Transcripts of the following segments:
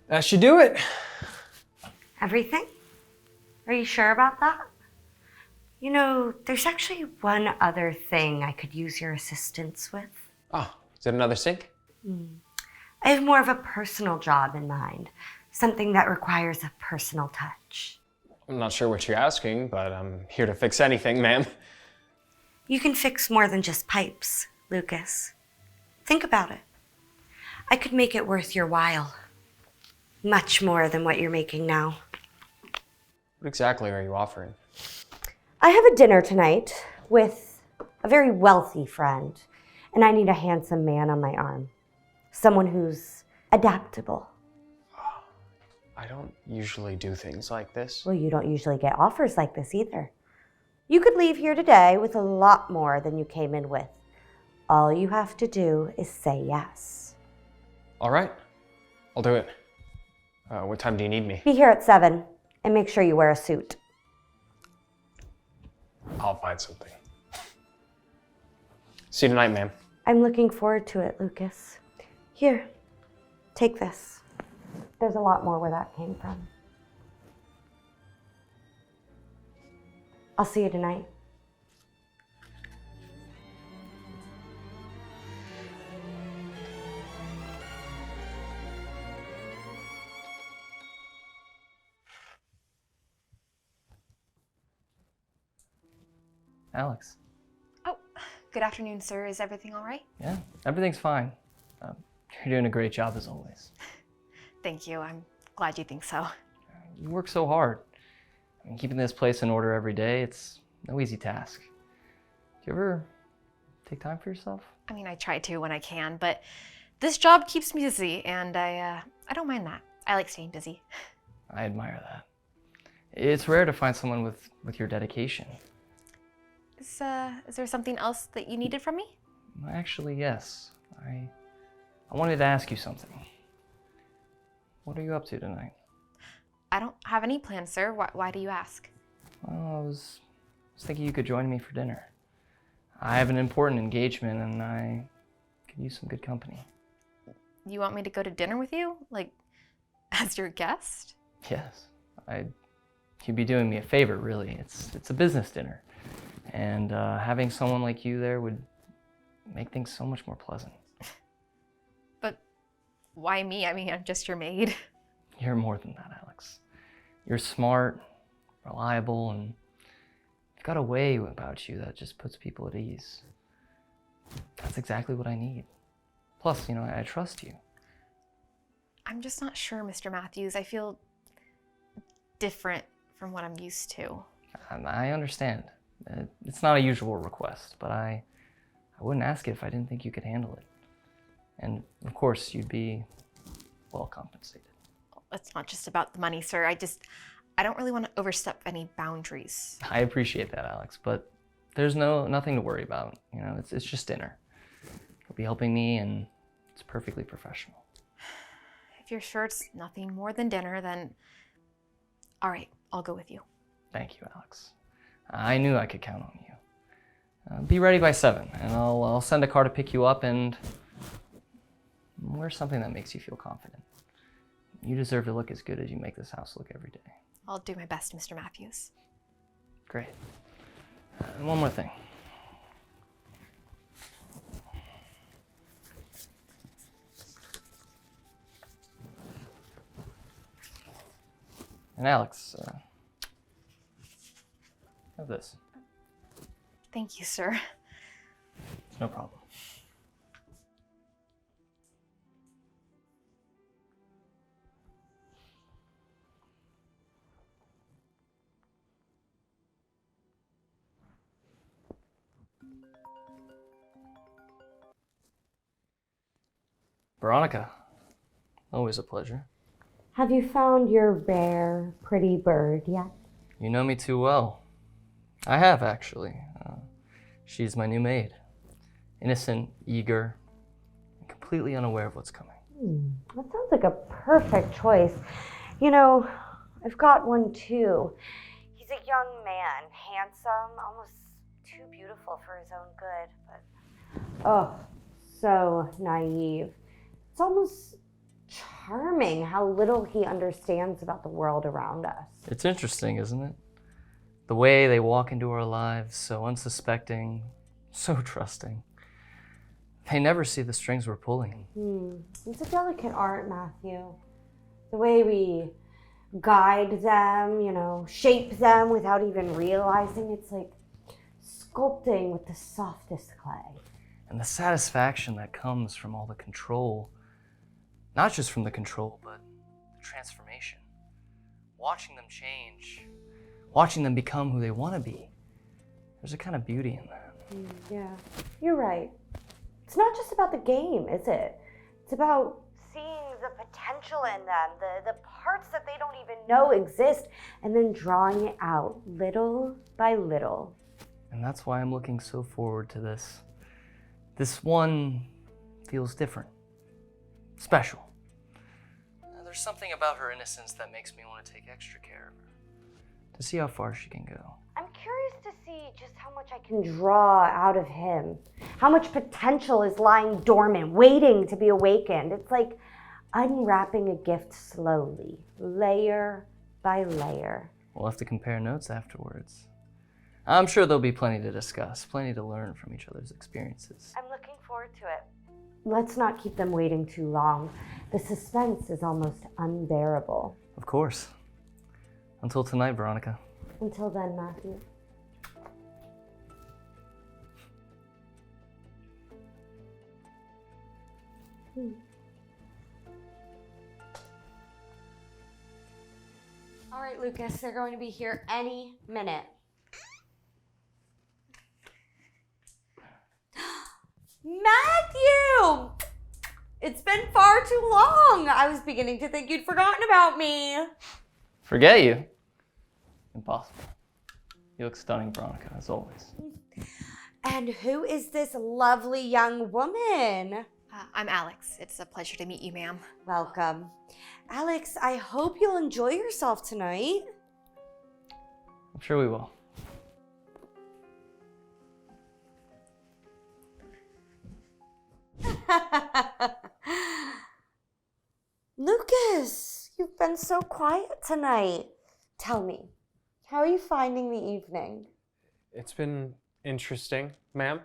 That should do it. Everything? Are you sure about that? You know, there's actually one other thing I could use your assistance with. Oh, is it another sink? I have more of a personal job in mind. Something that requires a personal touch. I'm not sure what you're asking, but I'm here to fix anything, ma'am. You can fix more than just pipes, Lucas. Think about it. I could make it worth your while. Much more than what you're making now. What exactly are you offering? I have a dinner tonight with a very wealthy friend, and I need a handsome man on my arm. Someone who's adaptable. I don't usually do things like this. Well, you don't usually get offers like this either. You could leave here today with a lot more than you came in with. All you have to do is say yes. All right, I'll do it. What time do you need me? Be here at 7, and make sure you wear a suit. I'll find something. See you tonight, ma'am. I'm looking forward to it, Lucas. Here, take this. There's a lot more where that came from. I'll see you tonight. Alex. Oh, good afternoon, sir. Is everything all right? Yeah, everything's fine. You're doing a great job as always. Thank you. I'm glad you think so. You work so hard. I mean, keeping this place in order every day, it's no easy task. Do you ever take time for yourself? I mean, I try to when I can, but this job keeps me busy, and I don't mind that. I like staying busy. I admire that. It's rare to find someone with your dedication. Is there something else that you needed from me? Actually, yes. I wanted to ask you something. What are you up to tonight? I don't have any plans, sir. Why do you ask? Well, I was thinking you could join me for dinner. I have an important engagement and I could use some good company. You want me to go to dinner with you? Like, as your guest? Yes. You'd be doing me a favor, really. It's a business dinner. And having someone like you there would make things so much more pleasant. But why me? I mean, I'm just your maid. You're more than that, Alex. You're smart, reliable, and you've got a way about you that just puts people at ease. That's exactly what I need. Plus, I trust you. I'm just not sure, Mr. Matthews. I feel different from what I'm used to. I understand. It's not a usual request, but I wouldn't ask it if I didn't think you could handle it. And of course, you'd be well compensated. It's not just about the money, sir. I don't really want to overstep any boundaries. I appreciate that, Alex, but there's nothing to worry about. It's just dinner. You'll be helping me, and it's perfectly professional. If you're sure it's nothing more than dinner, then all right, I'll go with you. Thank you, Alex. I knew I could count on you. Be ready by 7, and I'll send a car to pick you up, and wear something that makes you feel confident. You deserve to look as good as you make this house look every day. I'll do my best, Mr. Matthews. Great. And one more thing. And Alex, have this. Thank you, sir. No problem. Veronica, always a pleasure. Have you found your rare, pretty bird yet? You know me too well. I have, actually. She's my new maid. Innocent, eager, and completely unaware of what's coming. That sounds like a perfect choice. I've got one too. He's a young man, handsome, almost too beautiful for his own good, but so naive. It's almost charming how little he understands about the world around us. It's interesting, isn't it? The way they walk into our lives, so unsuspecting, so trusting. They never see the strings we're pulling. It's a delicate art, Matthew. The way we guide them, shape them without even realizing. It's like sculpting with the softest clay. And the satisfaction that comes from all the control, not just from the control, but the transformation. Watching them change, watching them become who they want to be. There's a kind of beauty in that. Yeah, you're right. It's not just about the game, is it? It's about seeing the potential in them, the parts that they don't even know exist, and then drawing it out little by little. And that's why I'm looking so forward to this. This one feels different, special. There's something about her innocence that makes me want to take extra care of her, to see how far she can go. I'm curious to see just how much I can draw out of him. How much potential is lying dormant, waiting to be awakened. It's like unwrapping a gift slowly, layer by layer. We'll have to compare notes afterwards. I'm sure there'll be plenty to discuss, plenty to learn from each other's experiences. I'm looking forward to it. Let's not keep them waiting too long. The suspense is almost unbearable. Of course. Until tonight, Veronica. Until then, Matthew. All right, Lucas, they're going to be here any minute. Matthew! It's been far too long. I was beginning to think you'd forgotten about me. Forget you? Impossible. You look stunning, Veronica, as always. And who is this lovely young woman? I'm Alex. It's a pleasure to meet you, ma'am. Welcome. Alex, I hope you'll enjoy yourself tonight. I'm sure we will. Lucas, you've been so quiet tonight. Tell me, how are you finding the evening? It's been interesting, ma'am.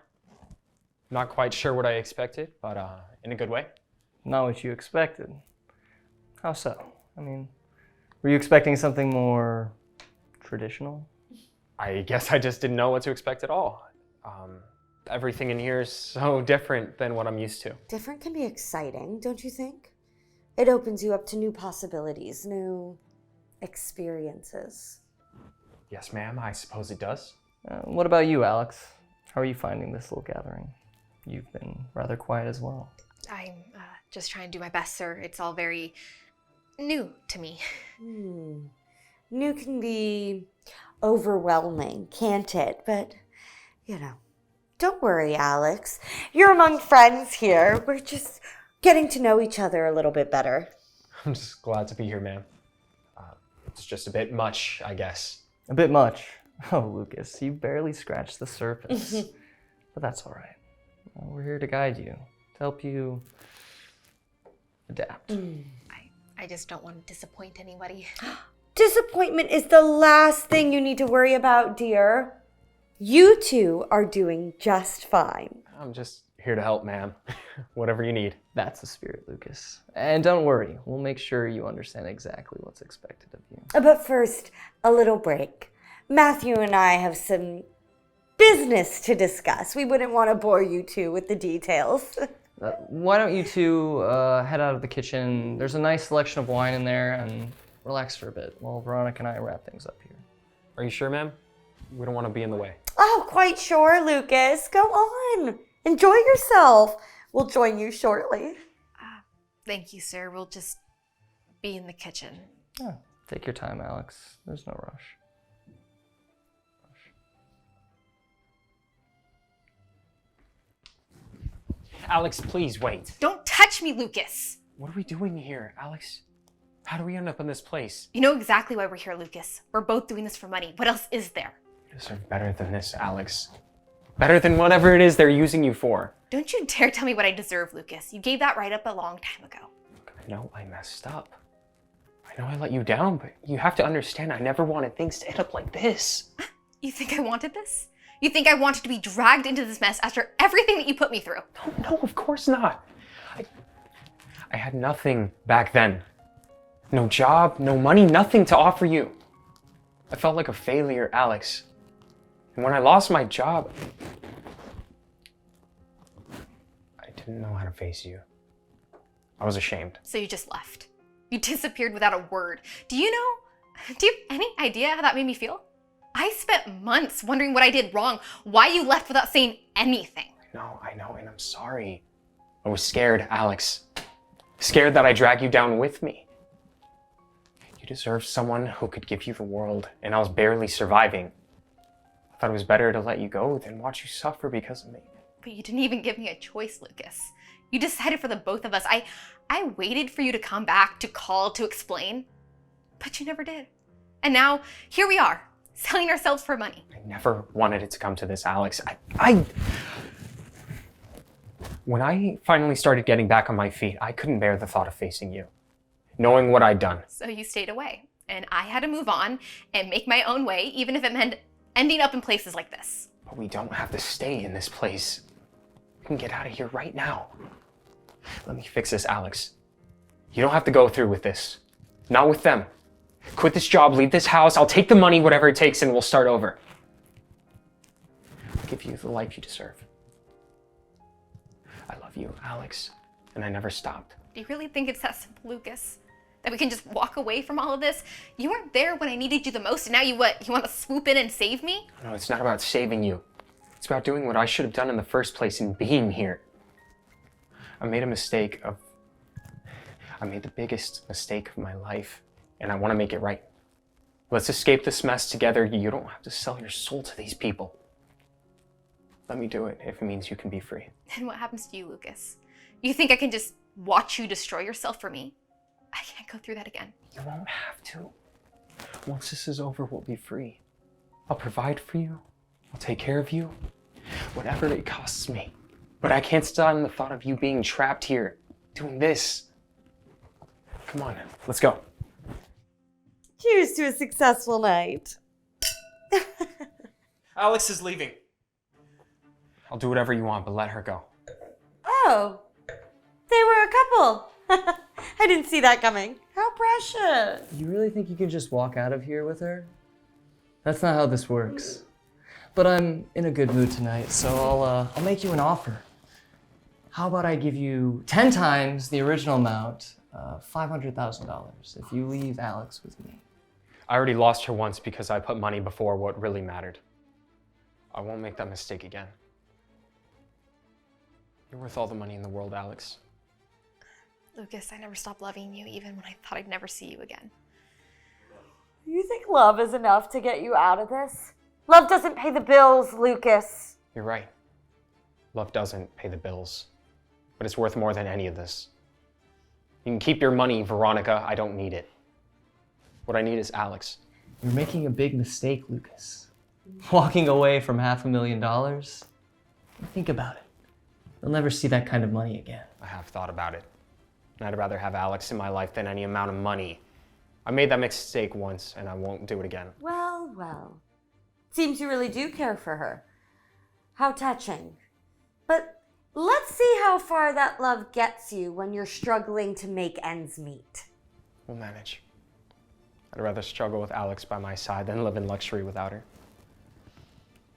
Not quite sure what I expected, but in a good way. Not what you expected. How so? I mean, were you expecting something more traditional? I guess I just didn't know what to expect at all. Everything in here is so different than what I'm used to. Different can be exciting, don't you think? It opens you up to new possibilities, new experiences. Yes, ma'am, I suppose it does. What about you, Alex? How are you finding this little gathering? You've been rather quiet as well. I'm just trying to do my best, sir. It's all very new to me. New can be overwhelming, can't it? But, don't worry, Alex. You're among friends here. We're just getting to know each other a little bit better. I'm just glad to be here, ma'am. It's just a bit much, I guess. A bit much. Oh, Lucas, you barely scratched the surface. But that's all right. We're here to guide you, to help you adapt. I just don't want to disappoint anybody. Disappointment is the last thing you need to worry about, dear. You two are doing just fine. I'm just here to help, ma'am. Whatever you need. That's the spirit, Lucas. And don't worry, we'll make sure you understand exactly what's expected of you. But first, a little break. Matthew and I have some business to discuss. We wouldn't want to bore you two with the details. Why don't you two head out of the kitchen? There's a nice selection of wine in there, and relax for a bit while Veronica and I wrap things up here. Are you sure, ma'am? We don't want to be in the way. Oh, quite sure, Lucas. Go on. Enjoy yourself. We'll join you shortly. Thank you, sir. We'll just be in the kitchen. Yeah, take your time, Alex. There's no rush. Alex, please wait. Don't touch me, Lucas! What are we doing here, Alex? How do we end up in this place? You know exactly why we're here, Lucas. We're both doing this for money. What else is there? You deserve better than this, Alex. Better than whatever it is they're using you for. Don't you dare tell me what I deserve, Lucas. You gave that right up a long time ago. Okay. know I messed up. I know I let you down, but you have to understand I never wanted things to end up like this. You think I wanted this? You think I wanted to be dragged into this mess after everything that you put me through? No, of course not. I had nothing back then. No job, no money, nothing to offer you. I felt like a failure, Alex. And when I lost my job, I didn't know how to face you. I was ashamed. So you just left. You disappeared without a word. Do you have any idea how that made me feel? I spent months wondering what I did wrong, why you left without saying anything. I know, and I'm sorry. I was scared, Alex. Scared that I'd drag you down with me. You deserved someone who could give you the world, and I was barely surviving. I thought it was better to let you go than watch you suffer because of me. But you didn't even give me a choice, Lucas. You decided for the both of us. I waited for you to come back, to call, to explain, but you never did. And now, here we are, selling ourselves for money. I never wanted it to come to this, Alex. When I finally started getting back on my feet, I couldn't bear the thought of facing you, knowing what I'd done. So you stayed away, and I had to move on and make my own way, even if it meant ending up in places like this. But we don't have to stay in this place. We can get out of here right now. Let me fix this, Alex. You don't have to go through with this. Not with them. Quit this job, leave this house, I'll take the money, whatever it takes, and we'll start over. I'll give you the life you deserve. I love you, Alex, and I never stopped. Do you really think it's that simple, Lucas? That we can just walk away from all of this? You weren't there when I needed you the most, and now you want to swoop in and save me? No, it's not about saving you. It's about doing what I should have done in the first place and being here. I made the biggest mistake of my life, and I want to make it right. Let's escape this mess together. You don't have to sell your soul to these people. Let me do it if it means you can be free. And what happens to you, Lucas? You think I can just watch you destroy yourself for me? I can't go through that again. You won't have to. Once this is over, we'll be free. I'll provide for you. I'll take care of you. Whatever it costs me. But I can't stand the thought of you being trapped here, doing this. Come on, let's go. Cheers to a successful night. Alex is leaving. I'll do whatever you want, but let her go. Oh, they were a couple. I didn't see that coming. How precious. You really think you can just walk out of here with her? That's not how this works. But I'm in a good mood tonight, so I'll make you an offer. How about I give you 10 times the original amount, $500,000, if you leave Alex with me? I already lost her once because I put money before what really mattered. I won't make that mistake again. You're worth all the money in the world, Alex. Lucas, I never stopped loving you, even when I thought I'd never see you again. You think love is enough to get you out of this? Love doesn't pay the bills, Lucas. You're right. Love doesn't pay the bills, but it's worth more than any of this. You can keep your money, Veronica. I don't need it. What I need is Alex. You're making a big mistake, Lucas. Walking away from $500,000? Think about it. You'll never see that kind of money again. I have thought about it. And I'd rather have Alex in my life than any amount of money. I made that mistake once, and I won't do it again. Well, well. Seems you really do care for her. How touching. But let's see how far that love gets you when you're struggling to make ends meet. We'll manage. I'd rather struggle with Alex by my side than live in luxury without her.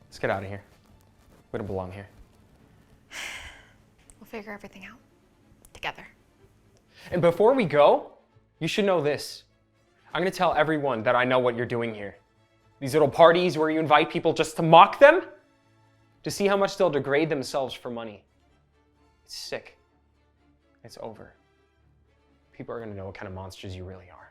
Let's get out of here. We don't belong here. We'll figure everything out together. And before we go, you should know this. I'm gonna tell everyone that I know what you're doing here. These little parties where you invite people just to mock them, to see how much they'll degrade themselves for money. It's sick. It's over. People are gonna know what kind of monsters you really are.